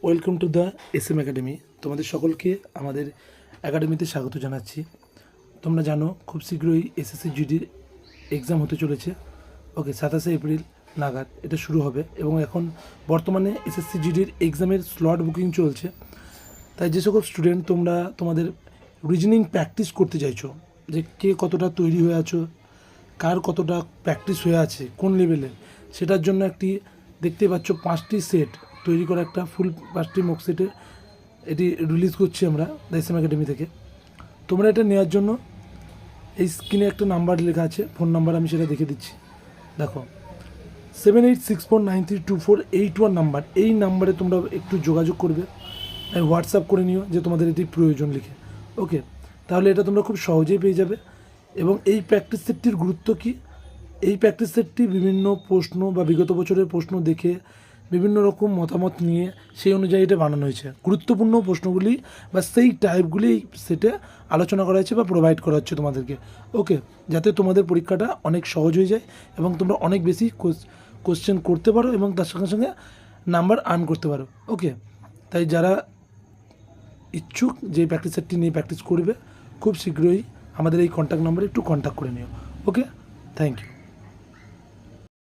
Welcome to the SM academy. তোমাদের সকলকে আমাদের একাডেমিতে স্বাগত জানাচ্ছি। তোমরা জানো খুব শীঘ্রই এসএসসি জিডির এক্সাম হতে চলেছে। ওকে, 27শে এপ্রিল নাগাদ এটা শুরু হবে এবং এখন বর্তমানে এসএসসি জিডির এক্সামের স্লট বুকিং চলছে। তাই যে সকল স্টুডেন্ট তোমরা তোমাদের রিজনিং প্র্যাকটিস করতে চাইছো, যে কে কতটা তৈরি হয়ে আছো, কার কতটা প্র্যাকটিস হয়ে আছে, কোন লেভেলে, সেটার জন্য একটি দেখতে পাচ্ছ 5টি সেট তৈরি করা একটা ফুল 5টি মক সেটের এটি রিলিজ করছি আমরা দ্য এসএম একাডেমি থেকে। তোমরা এটা নেওয়ার জন্য এই স্ক্রিনে একটা নাম্বার লেখা আছে, ফোন নাম্বার, আমি সেটা দেখে দিচ্ছি। দেখো 7864932481 নাম্বার, এই নাম্বারে তোমরা একটু যোগাযোগ করবে, হোয়াটসঅ্যাপ করে নিও যে তোমাদের এটি প্রয়োজন লিখে। ওকে, তাহলে এটা তোমরা খুব সহজেই পেয়ে যাবে। এবং এই প্র্যাকটিস সেটটির গুরুত্ব কী? এই প্র্যাকটিস সেটটি বিভিন্ন প্রশ্ন বা বিগত বছরের প্রশ্ন দেখে বিভিন্ন রকম মতামত নিয়ে সেই অনুযায়ী এটা বানানো হয়েছে। গুরুত্বপূর্ণ প্রশ্নগুলি বা সেই টাইপগুলি সেটে আলোচনা করা হয়েছে বা প্রোভাইড করা হচ্ছে তোমাদেরকে। ওকে, যাতে তোমাদের পরীক্ষাটা অনেক সহজ হয়ে যায় এবং তোমরা অনেক বেশি কোশ্চেন করতে পারো এবং তার সঙ্গে সঙ্গে নাম্বার আর্ন করতে পারো। ওকে, তাই যারা ইচ্ছুক যে প্র্যাকটিস সেটটি নিয়ে প্র্যাকটিস করবে, খুব শীঘ্রই আমাদের এই কন্ট্যাক্ট নাম্বারে একটু কন্ট্যাক্ট করে নিও। ওকে, থ্যাংক ইউ।